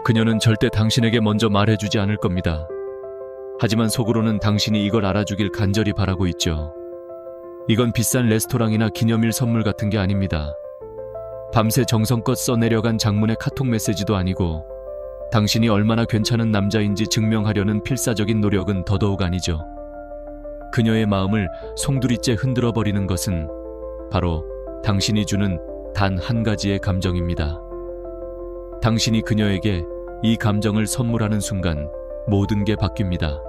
그녀는 절대 당신에게 먼저 말해주지 않을 겁니다. 하지만 속으로는 당신이 이걸 알아주길 간절히 바라고 있죠. 이건 비싼 레스토랑이나 기념일 선물 같은 게 아닙니다. 밤새 정성껏 써내려간 장문의 카톡 메시지도 아니고 당신이 얼마나 괜찮은 남자인지 증명하려는 필사적인 노력은 더더욱 아니죠. 그녀의 마음을 송두리째 흔들어버리는 것은 바로 당신이 주는 단 한 가지의 감정입니다. 당신이 그녀에게 이 감정을 선물하는 순간 모든 게 바뀝니다.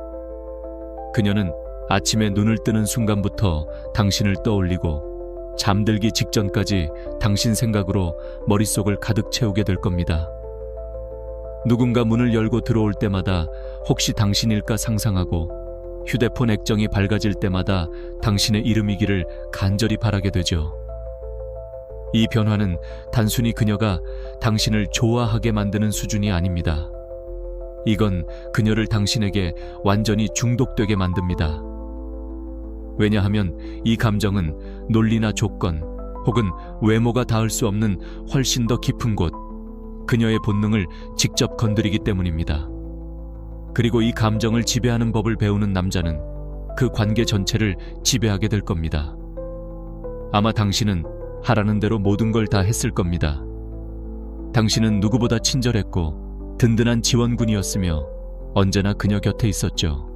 그녀는 아침에 눈을 뜨는 순간부터 당신을 떠올리고 잠들기 직전까지 당신 생각으로 머릿속을 가득 채우게 될 겁니다. 누군가 문을 열고 들어올 때마다 혹시 당신일까 상상하고 휴대폰 액정이 밝아질 때마다 당신의 이름이기를 간절히 바라게 되죠. 이 변화는 단순히 그녀가 당신을 좋아하게 만드는 수준이 아닙니다. 이건 그녀를 당신에게 완전히 중독되게 만듭니다. 왜냐하면 이 감정은 논리나 조건 혹은 외모가 닿을 수 없는 훨씬 더 깊은 곳, 그녀의 본능을 직접 건드리기 때문입니다. 그리고 이 감정을 지배하는 법을 배우는 남자는 그 관계 전체를 지배하게 될 겁니다. 아마 당신은 하라는 대로 모든 걸 다 했을 겁니다. 당신은 누구보다 친절했고 든든한 지원군이었으며 언제나 그녀 곁에 있었죠.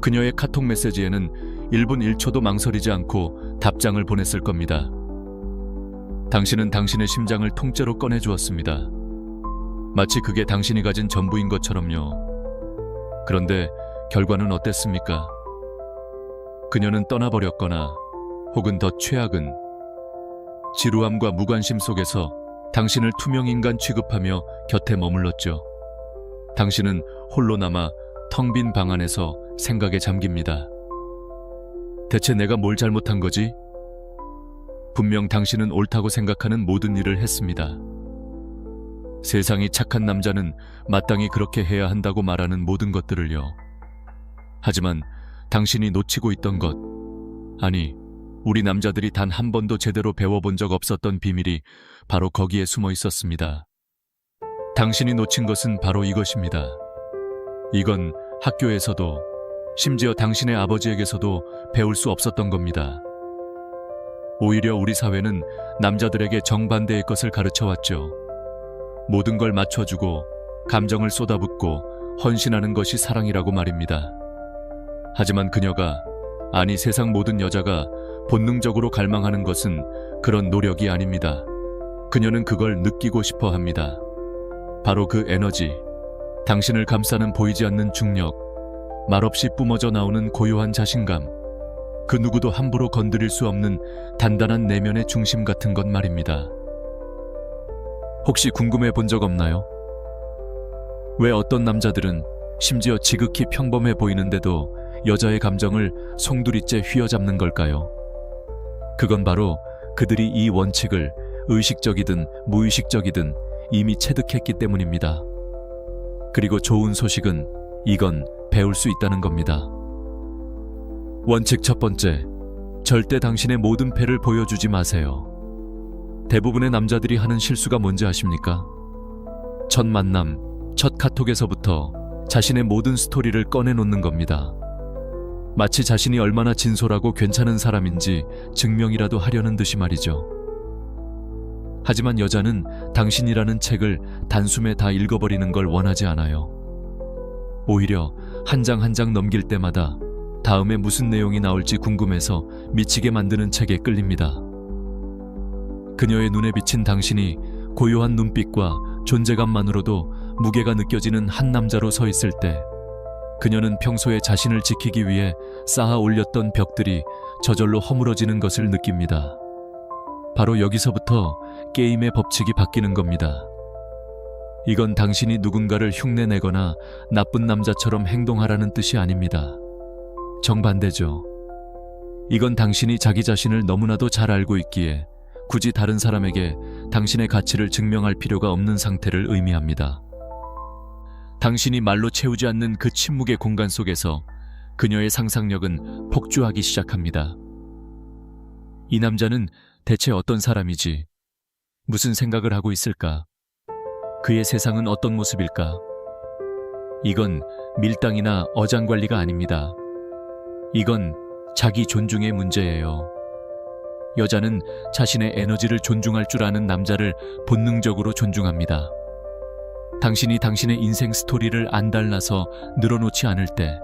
그녀의 카톡 메시지에는 1분 1초도 망설이지 않고 답장을 보냈을 겁니다. 당신은 당신의 심장을 통째로 꺼내주었습니다. 마치 그게 당신이 가진 전부인 것처럼요. 그런데 결과는 어땠습니까? 그녀는 떠나버렸거나 혹은 더 최악은 지루함과 무관심 속에서 당신을 투명인간 취급하며 곁에 머물렀죠. 당신은 홀로 남아 텅 빈 방 안에서 생각에 잠깁니다. 대체 내가 뭘 잘못한 거지? 분명 당신은 옳다고 생각하는 모든 일을 했습니다. 세상이 착한 남자는 마땅히 그렇게 해야 한다고 말하는 모든 것들을요. 하지만 당신이 놓치고 있던 것, 아니, 우리 남자들이 단 한 번도 제대로 배워본 적 없었던 비밀이 바로 거기에 숨어 있었습니다. 당신이 놓친 것은 바로 이것입니다. 이건 학교에서도, 심지어 당신의 아버지에게서도 배울 수 없었던 겁니다. 오히려 우리 사회는 남자들에게 정반대의 것을 가르쳐왔죠. 모든 걸 맞춰주고 감정을 쏟아붓고 헌신하는 것이 사랑이라고 말입니다. 하지만 그녀가, 아니 세상 모든 여자가 본능적으로 갈망하는 것은 그런 노력이 아닙니다. 그녀는 그걸 느끼고 싶어 합니다. 바로 그 에너지, 당신을 감싸는 보이지 않는 중력, 말없이 뿜어져 나오는 고요한 자신감, 그 누구도 함부로 건드릴 수 없는 단단한 내면의 중심 같은 것 말입니다. 혹시 궁금해 본 적 없나요? 왜 어떤 남자들은 심지어 지극히 평범해 보이는데도 여자의 감정을 송두리째 휘어잡는 걸까요? 그건 바로 그들이 이 원칙을 의식적이든 무의식적이든 이미 체득했기 때문입니다. 그리고 좋은 소식은 이건 배울 수 있다는 겁니다. 원칙 첫 번째, 절대 당신의 모든 패를 보여주지 마세요. 대부분의 남자들이 하는 실수가 뭔지 아십니까? 첫 만남, 첫 카톡에서부터 자신의 모든 스토리를 꺼내놓는 겁니다. 마치 자신이 얼마나 진솔하고 괜찮은 사람인지 증명이라도 하려는 듯이 말이죠. 하지만 여자는 당신이라는 책을 단숨에 다 읽어버리는 걸 원하지 않아요. 오히려 한 장 한 장 넘길 때마다 다음에 무슨 내용이 나올지 궁금해서 미치게 만드는 책에 끌립니다. 그녀의 눈에 비친 당신이 고요한 눈빛과 존재감만으로도 무게가 느껴지는 한 남자로 서 있을 때 그녀는 평소에 자신을 지키기 위해 쌓아 올렸던 벽들이 저절로 허물어지는 것을 느낍니다. 바로 여기서부터 게임의 법칙이 바뀌는 겁니다. 이건 당신이 누군가를 흉내내거나 나쁜 남자처럼 행동하라는 뜻이 아닙니다. 정반대죠. 이건 당신이 자기 자신을 너무나도 잘 알고 있기에 굳이 다른 사람에게 당신의 가치를 증명할 필요가 없는 상태를 의미합니다. 당신이 말로 채우지 않는 그 침묵의 공간 속에서 그녀의 상상력은 폭주하기 시작합니다. 이 남자는 대체 어떤 사람이지? 무슨 생각을 하고 있을까? 그의 세상은 어떤 모습일까? 이건 밀당이나 어장관리가 아닙니다. 이건 자기 존중의 문제예요. 여자는 자신의 에너지를 존중할 줄 아는 남자를 본능적으로 존중합니다. 당신이 당신의 인생 스토리를 안달나서 늘어놓지 않을 때,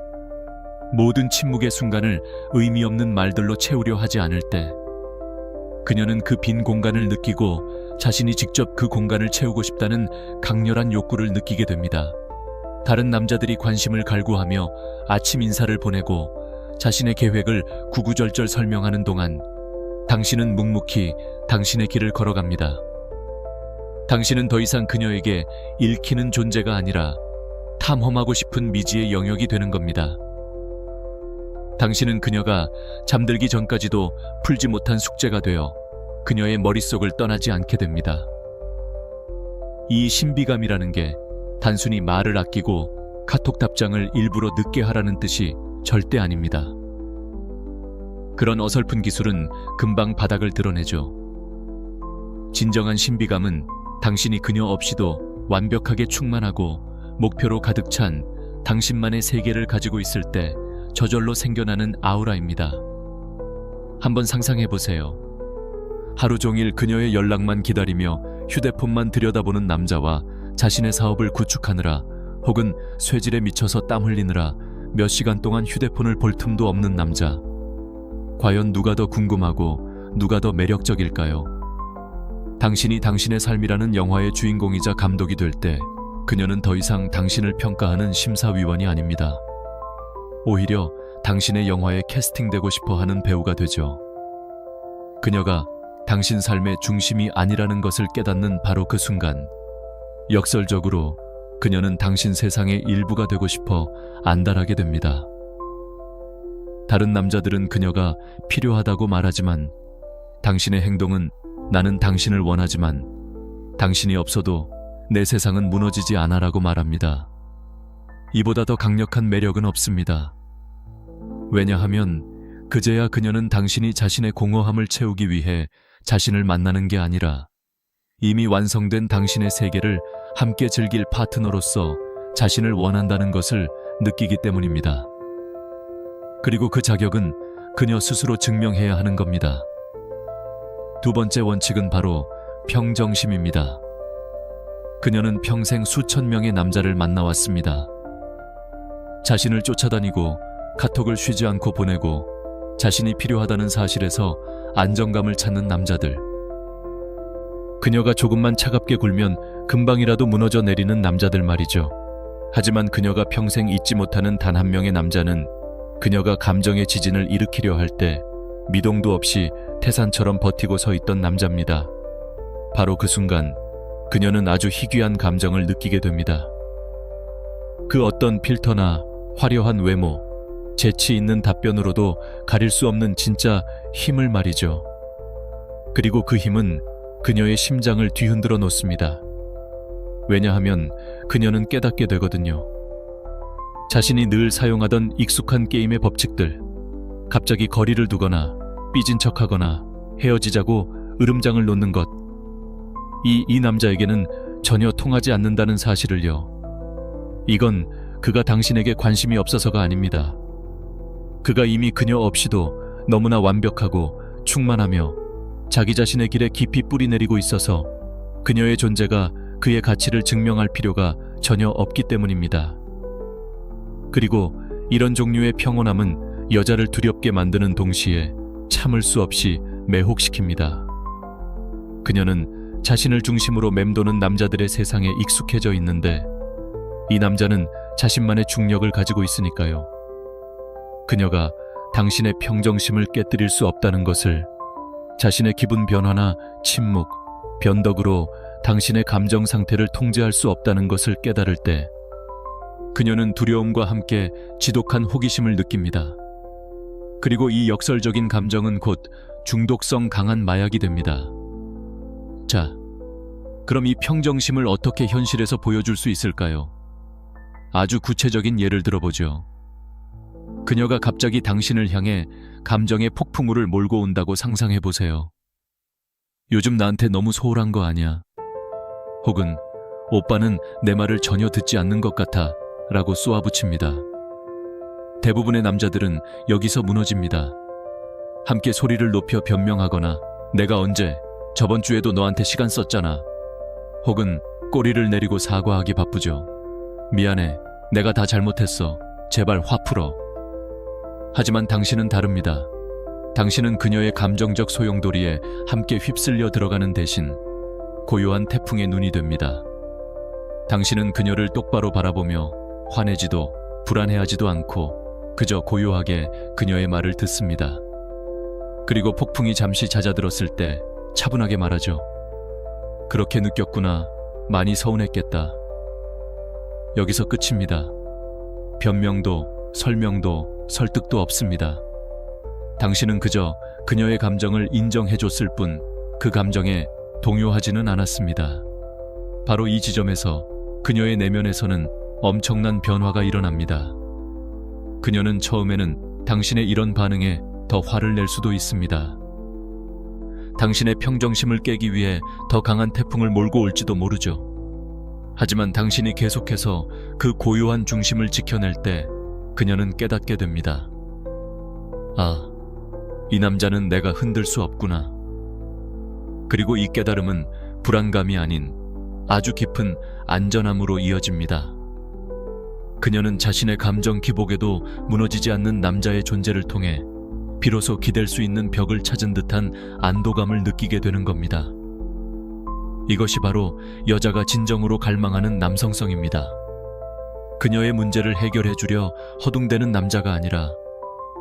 모든 침묵의 순간을 의미 없는 말들로 채우려 하지 않을 때, 그녀는 그 빈 공간을 느끼고 자신이 직접 그 공간을 채우고 싶다는 강렬한 욕구를 느끼게 됩니다. 다른 남자들이 관심을 갈구하며 아침 인사를 보내고 자신의 계획을 구구절절 설명하는 동안 당신은 묵묵히 당신의 길을 걸어갑니다. 당신은 더 이상 그녀에게 읽히는 존재가 아니라 탐험하고 싶은 미지의 영역이 되는 겁니다. 당신은 그녀가 잠들기 전까지도 풀지 못한 숙제가 되어 그녀의 머릿속을 떠나지 않게 됩니다. 이 신비감이라는 게 단순히 말을 아끼고 카톡 답장을 일부러 늦게 하라는 뜻이 절대 아닙니다. 그런 어설픈 기술은 금방 바닥을 드러내죠. 진정한 신비감은 당신이 그녀 없이도 완벽하게 충만하고 목표로 가득 찬 당신만의 세계를 가지고 있을 때 저절로 생겨나는 아우라입니다. 한번 상상해보세요. 하루 종일 그녀의 연락만 기다리며 휴대폰만 들여다보는 남자와 자신의 사업을 구축하느라 혹은 쇠질에 미쳐서 땀 흘리느라 몇 시간 동안 휴대폰을 볼 틈도 없는 남자. 과연 누가 더 궁금하고 누가 더 매력적일까요? 당신이 당신의 삶이라는 영화의 주인공이자 감독이 될 때 그녀는 더 이상 당신을 평가하는 심사위원이 아닙니다. 오히려 당신의 영화에 캐스팅되고 싶어 하는 배우가 되죠. 그녀가 당신 삶의 중심이 아니라는 것을 깨닫는 바로 그 순간, 역설적으로 그녀는 당신 세상의 일부가 되고 싶어 안달하게 됩니다. 다른 남자들은 그녀가 필요하다고 말하지만 당신의 행동은 나는 당신을 원하지만 당신이 없어도 내 세상은 무너지지 않아라고 말합니다. 이보다 더 강력한 매력은 없습니다. 왜냐하면 그제야 그녀는 당신이 자신의 공허함을 채우기 위해 자신을 만나는 게 아니라 이미 완성된 당신의 세계를 함께 즐길 파트너로서 자신을 원한다는 것을 느끼기 때문입니다. 그리고 그 자격은 그녀 스스로 증명해야 하는 겁니다. 두 번째 원칙은 바로 평정심입니다. 그녀는 평생 수천 명의 남자를 만나왔습니다. 자신을 쫓아다니고 카톡을 쉬지 않고 보내고 자신이 필요하다는 사실에서 안정감을 찾는 남자들. 그녀가 조금만 차갑게 굴면 금방이라도 무너져 내리는 남자들 말이죠. 하지만 그녀가 평생 잊지 못하는 단 한 명의 남자는 그녀가 감정의 지진을 일으키려 할 때 미동도 없이 태산처럼 버티고 서 있던 남자입니다. 바로 그 순간 그녀는 아주 희귀한 감정을 느끼게 됩니다. 그 어떤 필터나 화려한 외모, 재치 있는 답변으로도 가릴 수 없는 진짜 힘을 말이죠. 그리고 그 힘은 그녀의 심장을 뒤흔들어 놓습니다. 왜냐하면 그녀는 깨닫게 되거든요. 자신이 늘 사용하던 익숙한 게임의 법칙들, 갑자기 거리를 두거나 삐진 척하거나 헤어지자고 으름장을 놓는 것, 이 남자에게는 전혀 통하지 않는다는 사실을요. 이건 그가 당신에게 관심이 없어서가 아닙니다. 그가 이미 그녀 없이도 너무나 완벽하고 충만하며 자기 자신의 길에 깊이 뿌리내리고 있어서 그녀의 존재가 그의 가치를 증명할 필요가 전혀 없기 때문입니다. 그리고 이런 종류의 평온함은 여자를 두렵게 만드는 동시에 참을 수 없이 매혹시킵니다. 그녀는 자신을 중심으로 맴도는 남자들의 세상에 익숙해져 있는데 이 남자는 자신만의 중력을 가지고 있으니까요. 그녀가 당신의 평정심을 깨뜨릴 수 없다는 것을, 자신의 기분 변화나 침묵, 변덕으로 당신의 감정 상태를 통제할 수 없다는 것을 깨달을 때 그녀는 두려움과 함께 지독한 호기심을 느낍니다. 그리고 이 역설적인 감정은 곧 중독성 강한 마약이 됩니다. 자, 그럼 이 평정심을 어떻게 현실에서 보여줄 수 있을까요? 아주 구체적인 예를 들어보죠. 그녀가 갑자기 당신을 향해 감정의 폭풍우를 몰고 온다고 상상해보세요. 요즘 나한테 너무 소홀한 거 아니야? 혹은 오빠는 내 말을 전혀 듣지 않는 것 같아 라고 쏘아붙입니다. 대부분의 남자들은 여기서 무너집니다. 함께 소리를 높여 변명하거나 내가 언제 저번 주에도 너한테 시간 썼잖아. 혹은 꼬리를 내리고 사과하기 바쁘죠. 미안해. 내가 다 잘못했어. 제발 화 풀어. 하지만 당신은 다릅니다. 당신은 그녀의 감정적 소용돌이에 함께 휩쓸려 들어가는 대신 고요한 태풍의 눈이 됩니다. 당신은 그녀를 똑바로 바라보며 화내지도 불안해하지도 않고 그저 고요하게 그녀의 말을 듣습니다. 그리고 폭풍이 잠시 잦아들었을 때 차분하게 말하죠. 그렇게 느꼈구나. 많이 서운했겠다. 여기서 끝입니다. 변명도 설명도 설득도 없습니다. 당신은 그저 그녀의 감정을 인정해줬을 뿐 그 감정에 동요하지는 않았습니다. 바로 이 지점에서 그녀의 내면에서는 엄청난 변화가 일어납니다. 그녀는 처음에는 당신의 이런 반응에 더 화를 낼 수도 있습니다. 당신의 평정심을 깨기 위해 더 강한 태풍을 몰고 올지도 모르죠. 하지만 당신이 계속해서 그 고요한 중심을 지켜낼 때 그녀는 깨닫게 됩니다. 아, 이 남자는 내가 흔들 수 없구나. 그리고 이 깨달음은 불안감이 아닌 아주 깊은 안전함으로 이어집니다. 그녀는 자신의 감정 기복에도 무너지지 않는 남자의 존재를 통해 비로소 기댈 수 있는 벽을 찾은 듯한 안도감을 느끼게 되는 겁니다. 이것이 바로 여자가 진정으로 갈망하는 남성성입니다. 그녀의 문제를 해결해 주려 허둥대는 남자가 아니라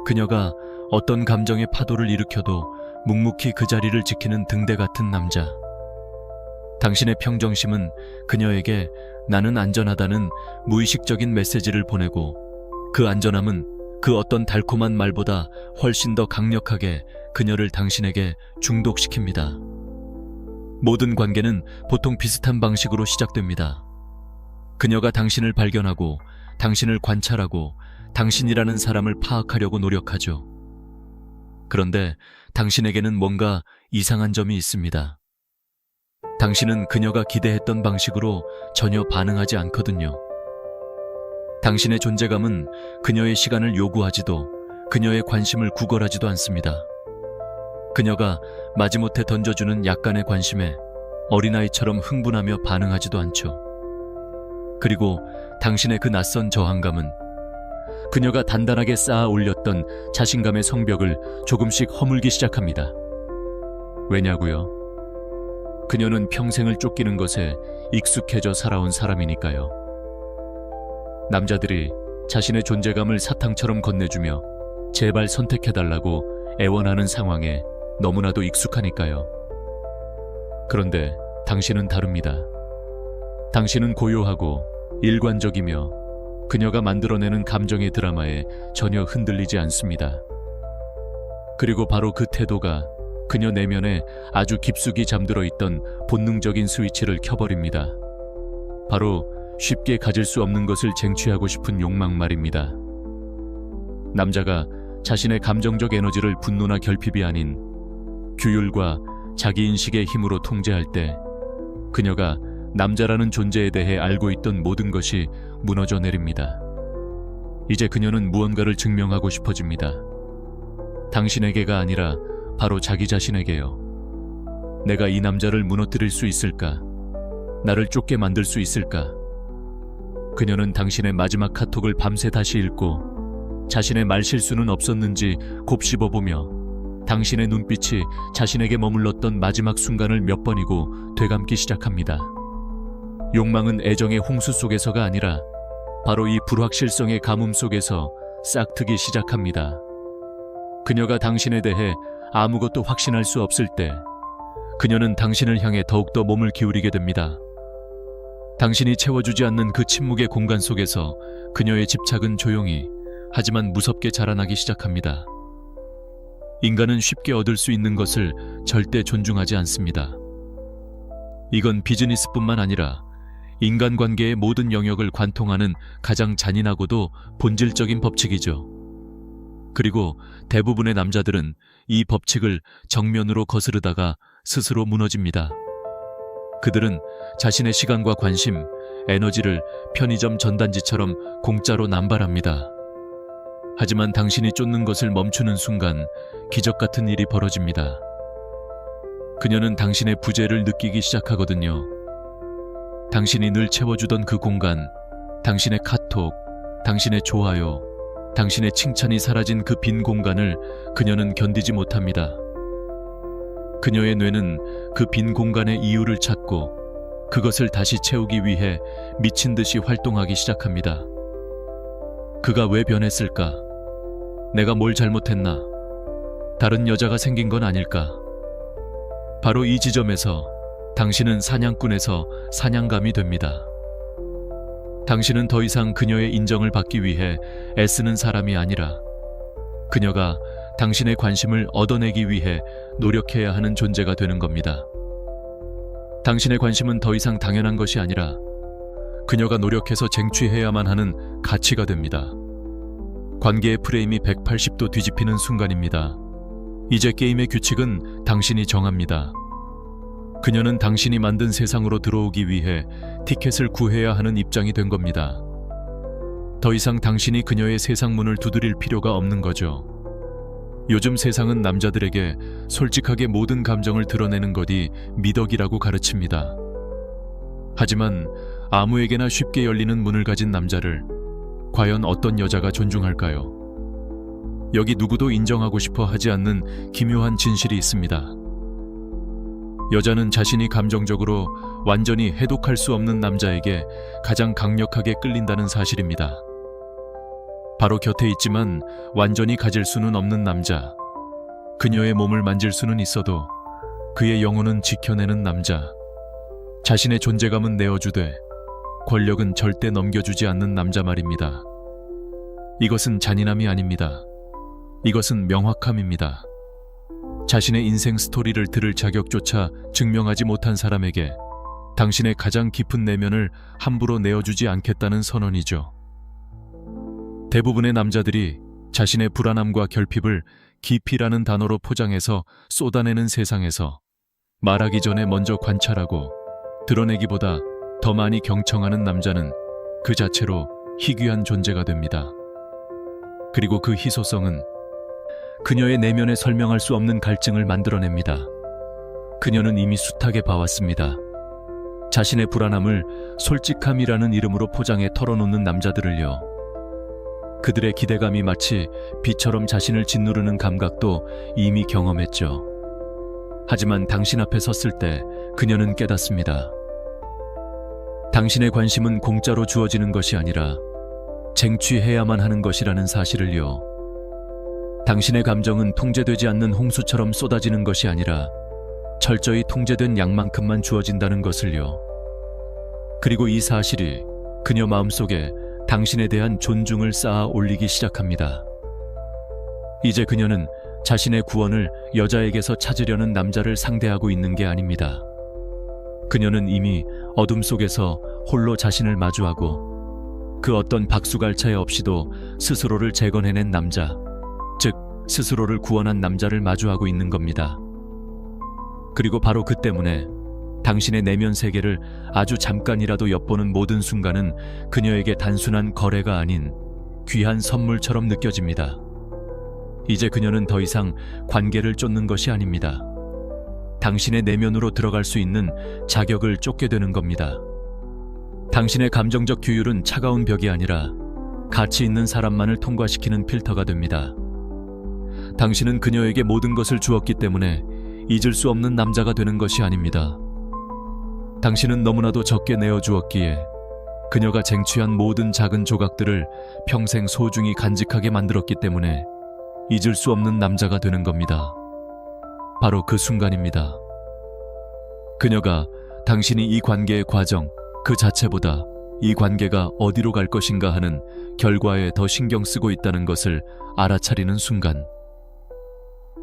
그녀가 어떤 감정의 파도를 일으켜도 묵묵히 그 자리를 지키는 등대 같은 남자. 당신의 평정심은 그녀에게 나는 안전하다는 무의식적인 메시지를 보내고 그 안전함은 그 어떤 달콤한 말보다 훨씬 더 강력하게 그녀를 당신에게 중독시킵니다. 모든 관계는 보통 비슷한 방식으로 시작됩니다. 그녀가 당신을 발견하고 당신을 관찰하고 당신이라는 사람을 파악하려고 노력하죠. 그런데 당신에게는 뭔가 이상한 점이 있습니다. 당신은 그녀가 기대했던 방식으로 전혀 반응하지 않거든요. 당신의 존재감은 그녀의 시간을 요구하지도 그녀의 관심을 구걸하지도 않습니다. 그녀가 마지못해 던져주는 약간의 관심에 어린아이처럼 흥분하며 반응하지도 않죠. 그리고 당신의 그 낯선 저항감은 그녀가 단단하게 쌓아 올렸던 자신감의 성벽을 조금씩 허물기 시작합니다. 왜냐고요? 그녀는 평생을 쫓기는 것에 익숙해져 살아온 사람이니까요. 남자들이 자신의 존재감을 사탕처럼 건네주며 제발 선택해달라고 애원하는 상황에 너무나도 익숙하니까요. 그런데 당신은 다릅니다. 당신은 고요하고 일관적이며 그녀가 만들어내는 감정의 드라마에 전혀 흔들리지 않습니다. 그리고 바로 그 태도가 그녀 내면에 아주 깊숙이 잠들어 있던 본능적인 스위치를 켜버립니다. 바로 쉽게 가질 수 없는 것을 쟁취하고 싶은 욕망 말입니다. 남자가 자신의 감정적 에너지를 분노나 결핍이 아닌 규율과 자기인식의 힘으로 통제할 때 그녀가 남자라는 존재에 대해 알고 있던 모든 것이 무너져 내립니다. 이제 그녀는 무언가를 증명하고 싶어집니다. 당신에게가 아니라 바로 자기 자신에게요. 내가 이 남자를 무너뜨릴 수 있을까? 나를 쫓게 만들 수 있을까? 그녀는 당신의 마지막 카톡을 밤새 다시 읽고 자신의 말실수는 없었는지 곱씹어보며 당신의 눈빛이 자신에게 머물렀던 마지막 순간을 몇 번이고 되감기 시작합니다. 욕망은 애정의 홍수 속에서가 아니라 바로 이 불확실성의 가뭄 속에서 싹트기 시작합니다. 그녀가 당신에 대해 아무것도 확신할 수 없을 때 그녀는 당신을 향해 더욱더 몸을 기울이게 됩니다. 당신이 채워주지 않는 그 침묵의 공간 속에서 그녀의 집착은 조용히 하지만 무섭게 자라나기 시작합니다. 인간은 쉽게 얻을 수 있는 것을 절대 존중하지 않습니다. 이건 비즈니스뿐만 아니라 인간관계의 모든 영역을 관통하는 가장 잔인하고도 본질적인 법칙이죠. 그리고 대부분의 남자들은 이 법칙을 정면으로 거스르다가 스스로 무너집니다. 그들은 자신의 시간과 관심, 에너지를 편의점 전단지처럼 공짜로 남발합니다. 하지만 당신이 쫓는 것을 멈추는 순간 기적 같은 일이 벌어집니다. 그녀는 당신의 부재를 느끼기 시작하거든요. 당신이 늘 채워주던 그 공간, 당신의 카톡, 당신의 좋아요, 당신의 칭찬이 사라진 그 빈 공간을 그녀는 견디지 못합니다. 그녀의 뇌는 그 빈 공간의 이유를 찾고 그것을 다시 채우기 위해 미친 듯이 활동하기 시작합니다. 그가 왜 변했을까? 내가 뭘 잘못했나? 다른 여자가 생긴 건 아닐까? 바로 이 지점에서 당신은 사냥꾼에서 사냥감이 됩니다. 당신은 더 이상 그녀의 인정을 받기 위해 애쓰는 사람이 아니라 그녀가 당신의 관심을 얻어내기 위해 노력해야 하는 존재가 되는 겁니다. 당신의 관심은 더 이상 당연한 것이 아니라 그녀가 노력해서 쟁취해야만 하는 가치가 됩니다. 관계의 프레임이 180도 뒤집히는 순간입니다. 이제 게임의 규칙은 당신이 정합니다. 그녀는 당신이 만든 세상으로 들어오기 위해 티켓을 구해야 하는 입장이 된 겁니다. 더 이상 당신이 그녀의 세상 문을 두드릴 필요가 없는 거죠. 요즘 세상은 남자들에게 솔직하게 모든 감정을 드러내는 것이 미덕이라고 가르칩니다. 하지만 아무에게나 쉽게 열리는 문을 가진 남자를 과연 어떤 여자가 존중할까요? 여기 누구도 인정하고 싶어 하지 않는 기묘한 진실이 있습니다. 여자는 자신이 감정적으로 완전히 해독할 수 없는 남자에게 가장 강력하게 끌린다는 사실입니다. 바로 곁에 있지만 완전히 가질 수는 없는 남자. 그녀의 몸을 만질 수는 있어도 그의 영혼은 지켜내는 남자. 자신의 존재감은 내어주되 권력은 절대 넘겨주지 않는 남자 말입니다. 이것은 잔인함이 아닙니다. 이것은 명확함입니다. 자신의 인생 스토리를 들을 자격조차 증명하지 못한 사람에게 당신의 가장 깊은 내면을 함부로 내어주지 않겠다는 선언이죠. 대부분의 남자들이 자신의 불안함과 결핍을 깊이라는 단어로 포장해서 쏟아내는 세상에서 말하기 전에 먼저 관찰하고 드러내기보다 더 많이 경청하는 남자는 그 자체로 희귀한 존재가 됩니다. 그리고 그 희소성은 그녀의 내면에 설명할 수 없는 갈증을 만들어냅니다. 그녀는 이미 숱하게 봐왔습니다. 자신의 불안함을 솔직함이라는 이름으로 포장해 털어놓는 남자들을요. 그들의 기대감이 마치 비처럼 자신을 짓누르는 감각도 이미 경험했죠. 하지만 당신 앞에 섰을 때 그녀는 깨닫습니다. 당신의 관심은 공짜로 주어지는 것이 아니라 쟁취해야만 하는 것이라는 사실을요. 당신의 감정은 통제되지 않는 홍수처럼 쏟아지는 것이 아니라 철저히 통제된 양만큼만 주어진다는 것을요. 그리고 이 사실이 그녀 마음속에 당신에 대한 존중을 쌓아 올리기 시작합니다. 이제 그녀는 자신의 구원을 여자에게서 찾으려는 남자를 상대하고 있는 게 아닙니다. 그녀는 이미 어둠 속에서 홀로 자신을 마주하고 그 어떤 박수갈차에 없이도 스스로를 재건해낸 남자, 즉 스스로를 구원한 남자를 마주하고 있는 겁니다. 그리고 바로 그 때문에 당신의 내면 세계를 아주 잠깐이라도 엿보는 모든 순간은 그녀에게 단순한 거래가 아닌 귀한 선물처럼 느껴집니다. 이제 그녀는 더 이상 관계를 쫓는 것이 아닙니다. 당신의 내면으로 들어갈 수 있는 자격을 쫓게 되는 겁니다. 당신의 감정적 규율은 차가운 벽이 아니라 가치 있는 사람만을 통과시키는 필터가 됩니다. 당신은 그녀에게 모든 것을 주었기 때문에 잊을 수 없는 남자가 되는 것이 아닙니다. 당신은 너무나도 적게 내어주었기에 그녀가 쟁취한 모든 작은 조각들을 평생 소중히 간직하게 만들었기 때문에 잊을 수 없는 남자가 되는 겁니다. 바로 그 순간입니다. 그녀가 당신이 이 관계의 과정 그 자체보다 이 관계가 어디로 갈 것인가 하는 결과에 더 신경 쓰고 있다는 것을 알아차리는 순간,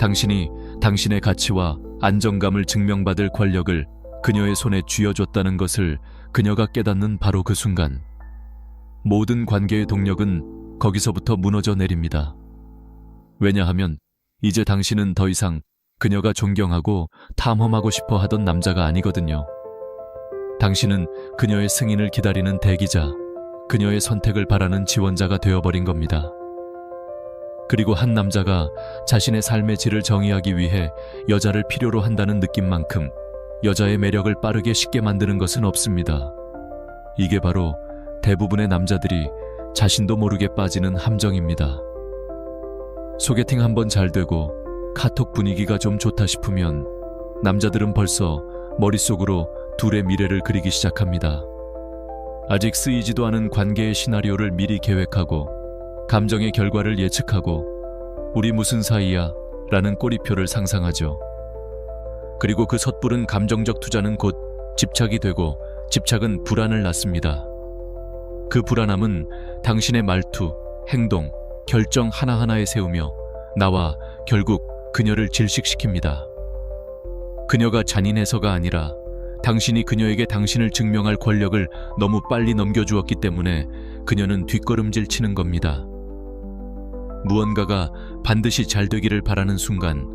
당신이 당신의 가치와 안정감을 증명받을 권력을 그녀의 손에 쥐어줬다는 것을 그녀가 깨닫는 바로 그 순간, 모든 관계의 동력은 거기서부터 무너져 내립니다. 왜냐하면 이제 당신은 더 이상 그녀가 존경하고 탐험하고 싶어 하던 남자가 아니거든요. 당신은 그녀의 승인을 기다리는 대기자, 그녀의 선택을 바라는 지원자가 되어버린 겁니다. 그리고 한 남자가 자신의 삶의 질을 정의하기 위해 여자를 필요로 한다는 느낌만큼 여자의 매력을 빠르게 쉽게 만드는 것은 없습니다. 이게 바로 대부분의 남자들이 자신도 모르게 빠지는 함정입니다. 소개팅 한번 잘 되고 카톡 분위기가 좀 좋다 싶으면 남자들은 벌써 머릿속으로 둘의 미래를 그리기 시작합니다. 아직 쓰이지도 않은 관계의 시나리오를 미리 계획하고 감정의 결과를 예측하고 우리 무슨 사이야? 라는 꼬리표를 상상하죠. 그리고 그 섣부른 감정적 투자는 곧 집착이 되고 집착은 불안을 낳습니다. 그 불안함은 당신의 말투, 행동, 결정 하나하나에 세우며 나와 결국 그녀를 질식시킵니다. 그녀가 잔인해서가 아니라 당신이 그녀에게 당신을 증명할 권력을 너무 빨리 넘겨주었기 때문에 그녀는 뒷걸음질 치는 겁니다. 무언가가 반드시 잘 되기를 바라는 순간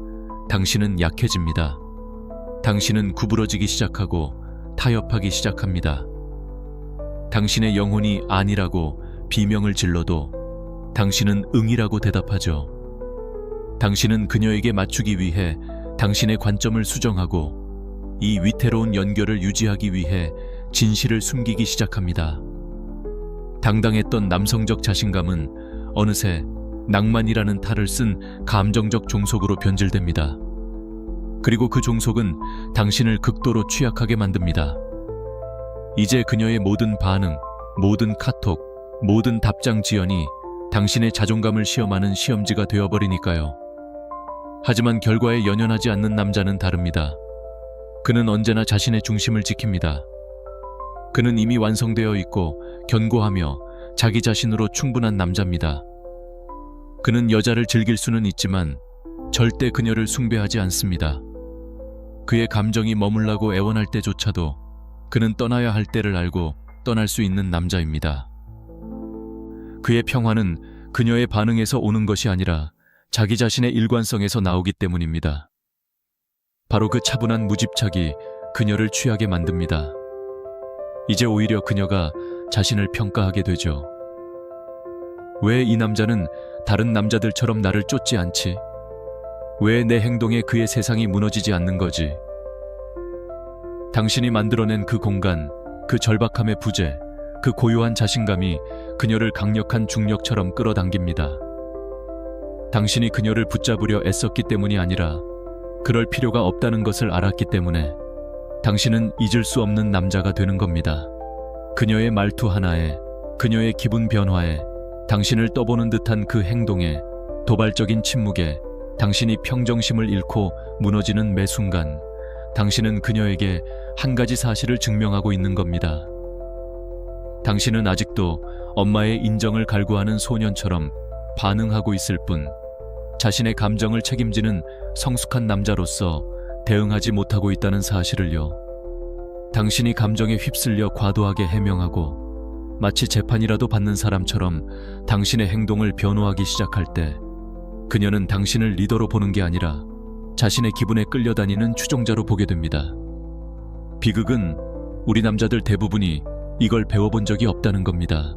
당신은 약해집니다. 당신은 구부러지기 시작하고 타협하기 시작합니다. 당신의 영혼이 아니라고 비명을 질러도 당신은 응이라고 대답하죠. 당신은 그녀에게 맞추기 위해 당신의 관점을 수정하고 이 위태로운 연결을 유지하기 위해 진실을 숨기기 시작합니다. 당당했던 남성적 자신감은 어느새 낭만이라는 탈을 쓴 감정적 종속으로 변질됩니다. 그리고 그 종속은 당신을 극도로 취약하게 만듭니다. 이제 그녀의 모든 반응, 모든 카톡, 모든 답장 지연이 당신의 자존감을 시험하는 시험지가 되어버리니까요. 하지만 결과에 연연하지 않는 남자는 다릅니다. 그는 언제나 자신의 중심을 지킵니다. 그는 이미 완성되어 있고 견고하며 자기 자신으로 충분한 남자입니다. 그는 여자를 즐길 수는 있지만 절대 그녀를 숭배하지 않습니다. 그의 감정이 머물라고 애원할 때조차도 그는 떠나야 할 때를 알고 떠날 수 있는 남자입니다. 그의 평화는 그녀의 반응에서 오는 것이 아니라 자기 자신의 일관성에서 나오기 때문입니다. 바로 그 차분한 무집착이 그녀를 취하게 만듭니다. 이제 오히려 그녀가 자신을 평가하게 되죠. 왜 이 남자는 다른 남자들처럼 나를 쫓지 않지? 왜 내 행동에 그의 세상이 무너지지 않는 거지? 당신이 만들어낸 그 공간, 그 절박함의 부재, 그 고요한 자신감이 그녀를 강력한 중력처럼 끌어당깁니다. 당신이 그녀를 붙잡으려 애썼기 때문이 아니라 그럴 필요가 없다는 것을 알았기 때문에 당신은 잊을 수 없는 남자가 되는 겁니다. 그녀의 말투 하나에, 그녀의 기분 변화에, 당신을 떠보는 듯한 그 행동에, 도발적인 침묵에 당신이 평정심을 잃고 무너지는 매 순간 당신은 그녀에게 한 가지 사실을 증명하고 있는 겁니다. 당신은 아직도 엄마의 인정을 갈구하는 소년처럼 반응하고 있을 뿐 자신의 감정을 책임지는 성숙한 남자로서 대응하지 못하고 있다는 사실을요. 당신이 감정에 휩쓸려 과도하게 해명하고 마치 재판이라도 받는 사람처럼 당신의 행동을 변호하기 시작할 때 그녀는 당신을 리더로 보는 게 아니라 자신의 기분에 끌려다니는 추종자로 보게 됩니다. 비극은 우리 남자들 대부분이 이걸 배워본 적이 없다는 겁니다.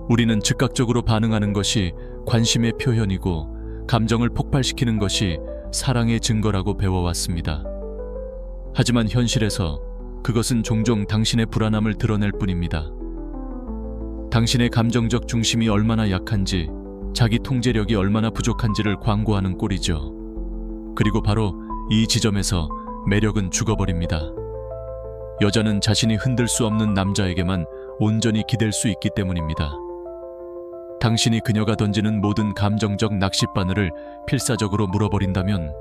우리는 즉각적으로 반응하는 것이 관심의 표현이고 감정을 폭발시키는 것이 사랑의 증거라고 배워왔습니다. 하지만 현실에서 그것은 종종 당신의 불안함을 드러낼 뿐입니다. 당신의 감정적 중심이 얼마나 약한지, 자기 통제력이 얼마나 부족한지를 광고하는 꼴이죠. 그리고 바로 이 지점에서 매력은 죽어버립니다. 여자는 자신이 흔들 수 없는 남자에게만 온전히 기댈 수 있기 때문입니다. 당신이 그녀가 던지는 모든 감정적 낚싯바늘을 필사적으로 물어버린다면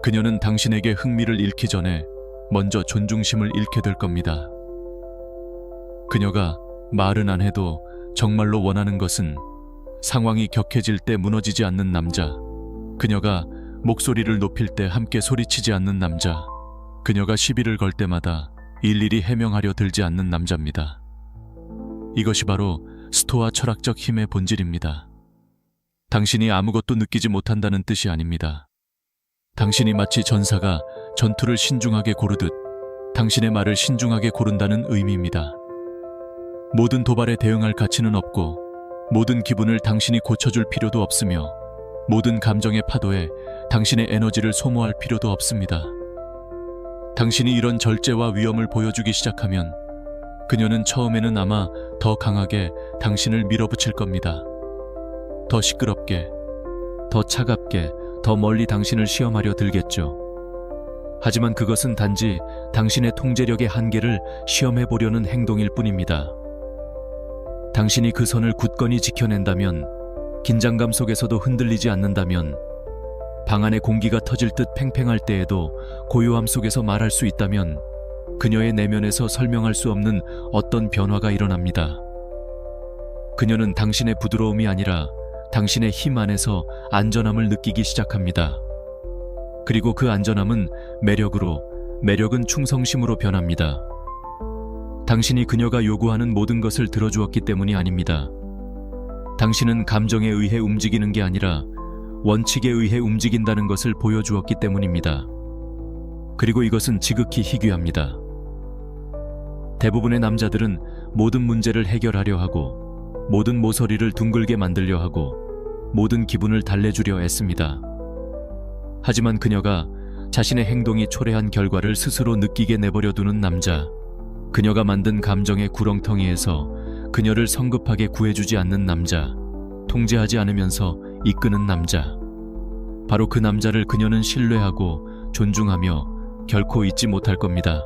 그녀는 당신에게 흥미를 잃기 전에 먼저 존중심을 잃게 될 겁니다. 그녀가 말은 안 해도 정말로 원하는 것은 상황이 격해질 때 무너지지 않는 남자, 그녀가 목소리를 높일 때 함께 소리치지 않는 남자, 그녀가 시비를 걸 때마다 일일이 해명하려 들지 않는 남자입니다. 이것이 바로 스토아 철학적 힘의 본질입니다. 당신이 아무것도 느끼지 못한다는 뜻이 아닙니다. 당신이 마치 전사가 전투를 신중하게 고르듯 당신의 말을 신중하게 고른다는 의미입니다. 모든 도발에 대응할 가치는 없고 모든 기분을 당신이 고쳐줄 필요도 없으며 모든 감정의 파도에 당신의 에너지를 소모할 필요도 없습니다. 당신이 이런 절제와 위엄을 보여주기 시작하면 그녀는 처음에는 아마 더 강하게 당신을 밀어붙일 겁니다. 더 시끄럽게, 더 차갑게, 더 멀리 당신을 시험하려 들겠죠. 하지만 그것은 단지 당신의 통제력의 한계를 시험해 보려는 행동일 뿐입니다. 당신이 그 선을 굳건히 지켜낸다면, 긴장감 속에서도 흔들리지 않는다면, 방 안의 공기가 터질 듯 팽팽할 때에도 고요함 속에서 말할 수 있다면 그녀의 내면에서 설명할 수 없는 어떤 변화가 일어납니다. 그녀는 당신의 부드러움이 아니라 당신의 힘 안에서 안전함을 느끼기 시작합니다. 그리고 그 안전함은 매력으로, 매력은 충성심으로 변합니다. 당신이 그녀가 요구하는 모든 것을 들어주었기 때문이 아닙니다. 당신은 감정에 의해 움직이는 게 아니라 원칙에 의해 움직인다는 것을 보여주었기 때문입니다. 그리고 이것은 지극히 희귀합니다. 대부분의 남자들은 모든 문제를 해결하려 하고 모든 모서리를 둥글게 만들려 하고 모든 기분을 달래주려 애씁니다. 하지만 그녀가 자신의 행동이 초래한 결과를 스스로 느끼게 내버려 두는 남자, 그녀가 만든 감정의 구렁텅이에서 그녀를 성급하게 구해주지 않는 남자, 통제하지 않으면서 이끄는 남자, 바로 그 남자를 그녀는 신뢰하고 존중하며 결코 잊지 못할 겁니다.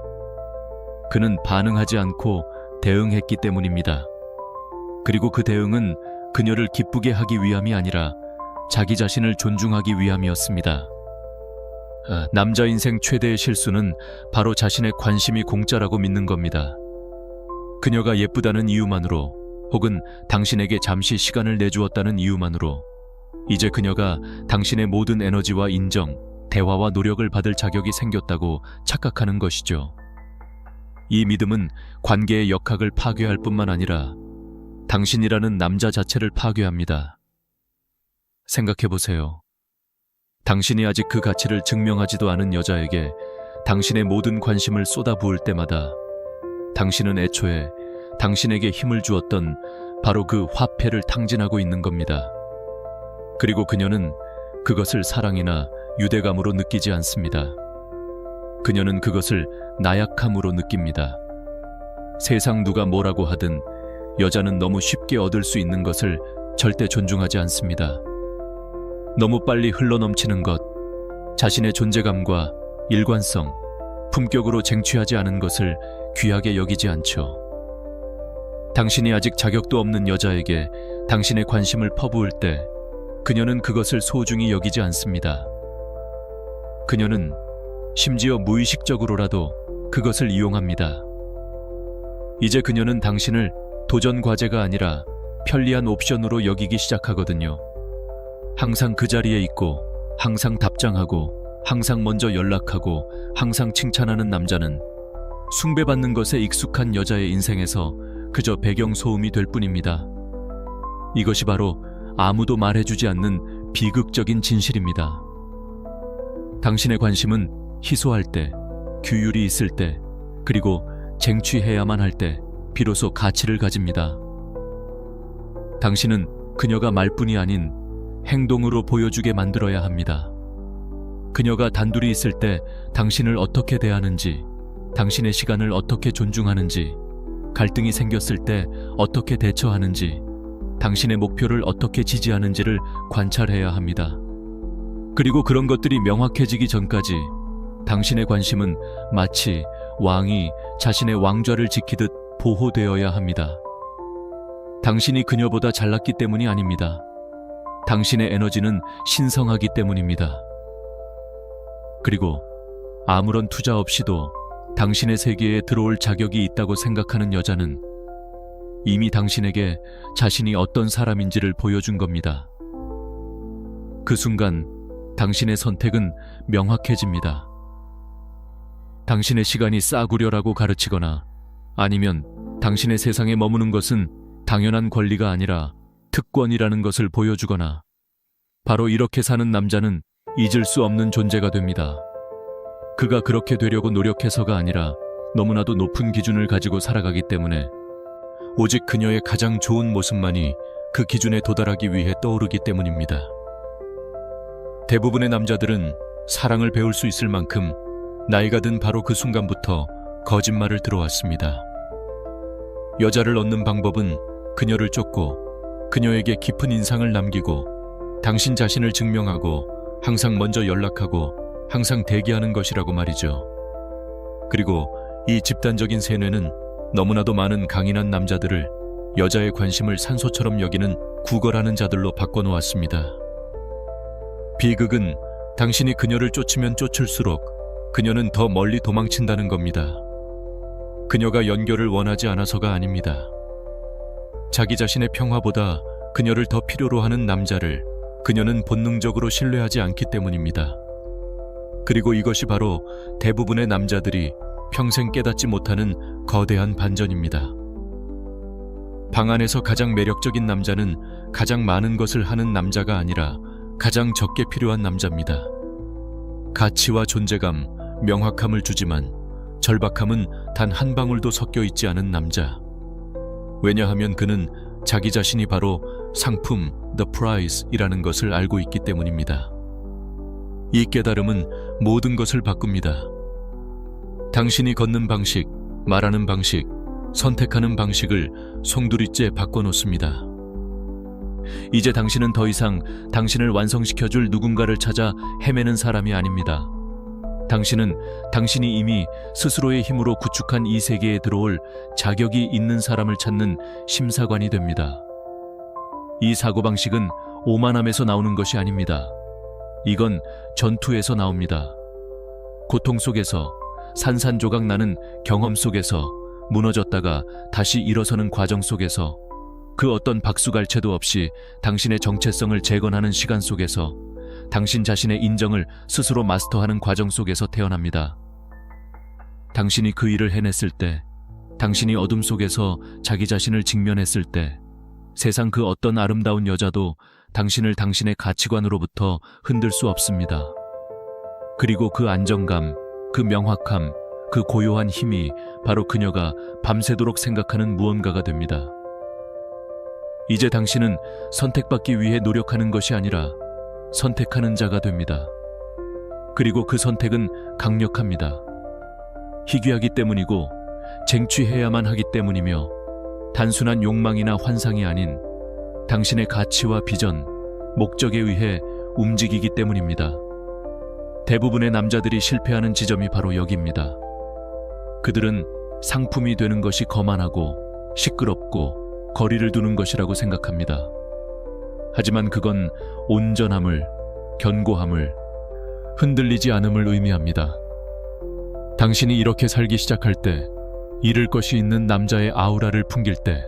그는 반응하지 않고 대응했기 때문입니다. 그리고 그 대응은 그녀를 기쁘게 하기 위함이 아니라 자기 자신을 존중하기 위함이었습니다. 남자 인생 최대의 실수는 바로 자신의 관심이 공짜라고 믿는 겁니다. 그녀가 예쁘다는 이유만으로 혹은 당신에게 잠시 시간을 내주었다는 이유만으로 이제 그녀가 당신의 모든 에너지와 인정, 대화와 노력을 받을 자격이 생겼다고 착각하는 것이죠. 이 믿음은 관계의 역학을 파괴할 뿐만 아니라 당신이라는 남자 자체를 파괴합니다. 생각해보세요. 당신이 아직 그 가치를 증명하지도 않은 여자에게 당신의 모든 관심을 쏟아부을 때마다 당신은 애초에 당신에게 힘을 주었던 바로 그 화폐를 탕진하고 있는 겁니다. 그리고 그녀는 그것을 사랑이나 유대감으로 느끼지 않습니다. 그녀는 그것을 나약함으로 느낍니다. 세상 누가 뭐라고 하든 여자는 너무 쉽게 얻을 수 있는 것을 절대 존중하지 않습니다. 너무 빨리 흘러넘치는 것, 자신의 존재감과 일관성, 품격으로 쟁취하지 않은 것을 귀하게 여기지 않죠. 당신이 아직 자격도 없는 여자에게 당신의 관심을 퍼부을 때 그녀는 그것을 소중히 여기지 않습니다. 그녀는 심지어 무의식적으로라도 그것을 이용합니다. 이제 그녀는 당신을 도전 과제가 아니라 편리한 옵션으로 여기기 시작하거든요. 항상 그 자리에 있고, 항상 답장하고, 항상 먼저 연락하고, 항상 칭찬하는 남자는 숭배받는 것에 익숙한 여자의 인생에서 그저 배경소음이 될 뿐입니다. 이것이 바로 아무도 말해주지 않는 비극적인 진실입니다. 당신의 관심은 희소할 때, 규율이 있을 때, 그리고 쟁취해야만 할 때 비로소 가치를 가집니다. 당신은 그녀가 말뿐이 아닌 행동으로 보여주게 만들어야 합니다. 그녀가 단둘이 있을 때 당신을 어떻게 대하는지, 당신의 시간을 어떻게 존중하는지, 갈등이 생겼을 때 어떻게 대처하는지, 당신의 목표를 어떻게 지지하는지를 관찰해야 합니다. 그리고 그런 것들이 명확해지기 전까지 당신의 관심은 마치 왕이 자신의 왕좌를 지키듯 보호되어야 합니다. 당신이 그녀보다 잘났기 때문이 아닙니다. 당신의 에너지는 신성하기 때문입니다. 그리고 아무런 투자 없이도 당신의 세계에 들어올 자격이 있다고 생각하는 여자는 이미 당신에게 자신이 어떤 사람인지를 보여준 겁니다. 그 순간 당신의 선택은 명확해집니다. 당신의 시간이 싸구려라고 가르치거나 아니면 당신의 세상에 머무는 것은 당연한 권리가 아니라 특권이라는 것을 보여주거나 바로 이렇게 사는 남자는 잊을 수 없는 존재가 됩니다. 그가 그렇게 되려고 노력해서가 아니라 너무나도 높은 기준을 가지고 살아가기 때문에 오직 그녀의 가장 좋은 모습만이 그 기준에 도달하기 위해 떠오르기 때문입니다. 대부분의 남자들은 사랑을 배울 수 있을 만큼 나이가 든 바로 그 순간부터 거짓말을 들어왔습니다. 여자를 얻는 방법은 그녀를 쫓고 그녀에게 깊은 인상을 남기고 당신 자신을 증명하고 항상 먼저 연락하고 항상 대기하는 것이라고 말이죠. 그리고 이 집단적인 세뇌는 너무나도 많은 강인한 남자들을 여자의 관심을 산소처럼 여기는 구걸하는 자들로 바꿔놓았습니다. 비극은 당신이 그녀를 쫓으면 쫓을수록 그녀는 더 멀리 도망친다는 겁니다. 그녀가 연결을 원하지 않아서가 아닙니다. 자기 자신의 평화보다 그녀를 더 필요로 하는 남자를 그녀는 본능적으로 신뢰하지 않기 때문입니다. 그리고 이것이 바로 대부분의 남자들이 평생 깨닫지 못하는 거대한 반전입니다. 방 안에서 가장 매력적인 남자는 가장 많은 것을 하는 남자가 아니라 가장 적게 필요한 남자입니다. 가치와 존재감, 명확함을 주지만 절박함은 단 한 방울도 섞여 있지 않은 남자. 왜냐하면 그는 자기 자신이 바로 상품, the price 이라는 것을 알고 있기 때문입니다. 이 깨달음은 모든 것을 바꿉니다. 당신이 걷는 방식, 말하는 방식, 선택하는 방식을 송두리째 바꿔놓습니다. 이제 당신은 더 이상 당신을 완성시켜줄 누군가를 찾아 헤매는 사람이 아닙니다. 당신은 당신이 이미 스스로의 힘으로 구축한 이 세계에 들어올 자격이 있는 사람을 찾는 심사관이 됩니다. 이 사고방식은 오만함에서 나오는 것이 아닙니다. 이건 전투에서 나옵니다. 고통 속에서 산산조각 나는 경험 속에서 무너졌다가 다시 일어서는 과정 속에서 그 어떤 박수갈채도 없이 당신의 정체성을 재건하는 시간 속에서 당신 자신의 인정을 스스로 마스터하는 과정 속에서 태어납니다. 당신이 그 일을 해냈을 때, 당신이 어둠 속에서 자기 자신을 직면했을 때 세상 그 어떤 아름다운 여자도 당신을 당신의 가치관으로부터 흔들 수 없습니다. 그리고 그 안정감, 그 명확함, 그 고요한 힘이 바로 그녀가 밤새도록 생각하는 무언가가 됩니다. 이제 당신은 선택받기 위해 노력하는 것이 아니라 선택하는 자가 됩니다. 그리고 그 선택은 강력합니다. 희귀하기 때문이고 쟁취해야만 하기 때문이며 단순한 욕망이나 환상이 아닌 당신의 가치와 비전, 목적에 의해 움직이기 때문입니다. 대부분의 남자들이 실패하는 지점이 바로 여기입니다. 그들은 상품이 되는 것이 거만하고 시끄럽고 거리를 두는 것이라고 생각합니다. 하지만 그건 온전함을, 견고함을, 흔들리지 않음을 의미합니다. 당신이 이렇게 살기 시작할 때, 잃을 것이 있는 남자의 아우라를 풍길 때,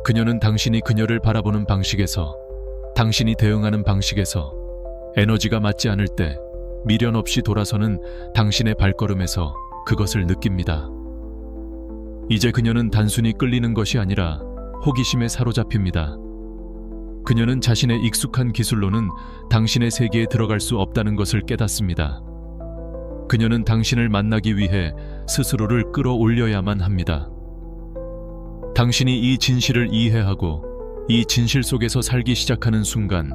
그녀는 당신이 그녀를 바라보는 방식에서, 당신이 대응하는 방식에서, 에너지가 맞지 않을 때 미련 없이 돌아서는 당신의 발걸음에서 그것을 느낍니다. 이제 그녀는 단순히 끌리는 것이 아니라 호기심에 사로잡힙니다. 그녀는 자신의 익숙한 기술로는 당신의 세계에 들어갈 수 없다는 것을 깨닫습니다. 그녀는 당신을 만나기 위해 스스로를 끌어올려야만 합니다. 당신이 이 진실을 이해하고 이 진실 속에서 살기 시작하는 순간,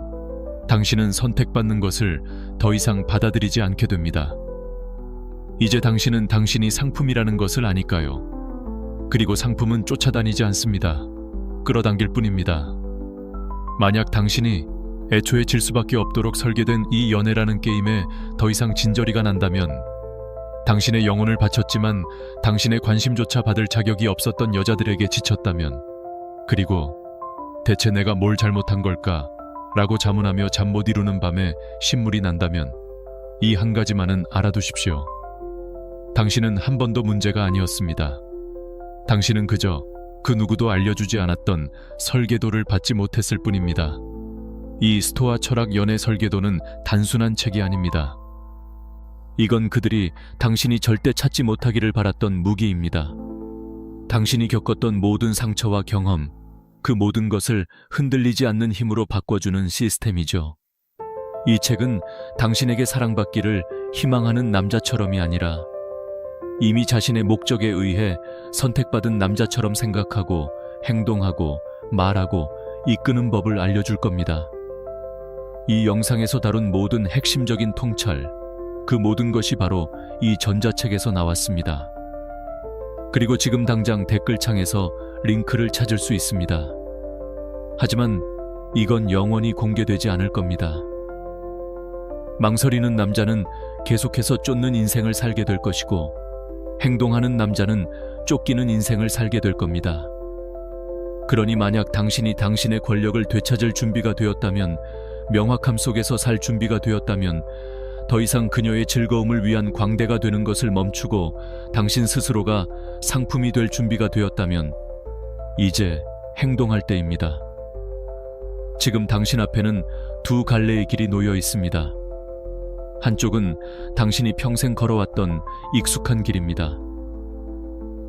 당신은 선택받는 것을 더 이상 받아들이지 않게 됩니다. 이제 당신은 당신이 상품이라는 것을 아니까요. 그리고 상품은 쫓아다니지 않습니다. 끌어당길 뿐입니다. 만약 당신이 애초에 질 수밖에 없도록 설계된 이 연애라는 게임에 더 이상 진저리가 난다면, 당신의 영혼을 바쳤지만 당신의 관심조차 받을 자격이 없었던 여자들에게 지쳤다면, 그리고 대체 내가 뭘 잘못한 걸까? 라고 자문하며 잠 못 이루는 밤에 신물이 난다면 이 한 가지만은 알아두십시오. 당신은 한 번도 문제가 아니었습니다. 당신은 그저 그 누구도 알려주지 않았던 설계도를 받지 못했을 뿐입니다. 이 스토아 철학 연애 설계도는 단순한 책이 아닙니다. 이건 그들이 당신이 절대 찾지 못하기를 바랐던 무기입니다. 당신이 겪었던 모든 상처와 경험, 그 모든 것을 흔들리지 않는 힘으로 바꿔주는 시스템이죠. 이 책은 당신에게 사랑받기를 희망하는 남자처럼이 아니라 이미 자신의 목적에 의해 선택받은 남자처럼 생각하고 행동하고 말하고 이끄는 법을 알려줄 겁니다. 이 영상에서 다룬 모든 핵심적인 통찰, 그 모든 것이 바로 이 전자책에서 나왔습니다. 그리고 지금 당장 댓글창에서 링크를 찾을 수 있습니다. 하지만 이건 영원히 공개되지 않을 겁니다. 망설이는 남자는 계속해서 쫓는 인생을 살게 될 것이고, 행동하는 남자는 쫓기는 인생을 살게 될 겁니다. 그러니 만약 당신이 당신의 권력을 되찾을 준비가 되었다면, 명확함 속에서 살 준비가 되었다면, 더 이상 그녀의 즐거움을 위한 광대가 되는 것을 멈추고 당신 스스로가 상품이 될 준비가 되었다면, 이제 행동할 때입니다. 지금 당신 앞에는 두 갈래의 길이 놓여 있습니다. 한쪽은 당신이 평생 걸어왔던 익숙한 길입니다.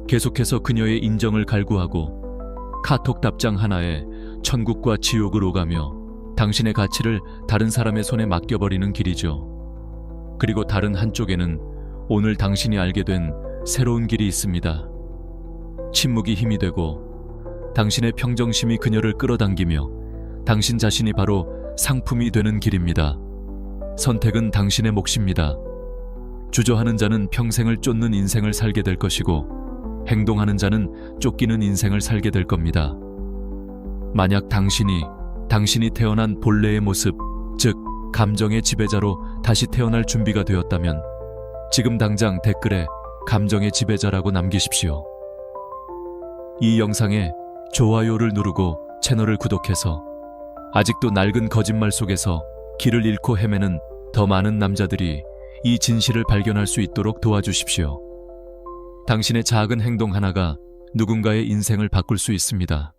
계속해서 그녀의 인정을 갈구하고 카톡 답장 하나에 천국과 지옥을 오가며 당신의 가치를 다른 사람의 손에 맡겨버리는 길이죠. 그리고 다른 한쪽에는 오늘 당신이 알게 된 새로운 길이 있습니다. 침묵이 힘이 되고 당신의 평정심이 그녀를 끌어당기며 당신 자신이 바로 상품이 되는 길입니다. 선택은 당신의 몫입니다. 주저하는 자는 평생을 쫓는 인생을 살게 될 것이고, 행동하는 자는 쫓기는 인생을 살게 될 겁니다. 만약 당신이 태어난 본래의 모습, 즉 감정의 지배자로 다시 태어날 준비가 되었다면, 지금 당장 댓글에 감정의 지배자라고 남기십시오. 이 영상에 좋아요를 누르고 채널을 구독해서 아직도 낡은 거짓말 속에서 길을 잃고 헤매는 더 많은 남자들이 이 진실을 발견할 수 있도록 도와주십시오. 당신의 작은 행동 하나가 누군가의 인생을 바꿀 수 있습니다.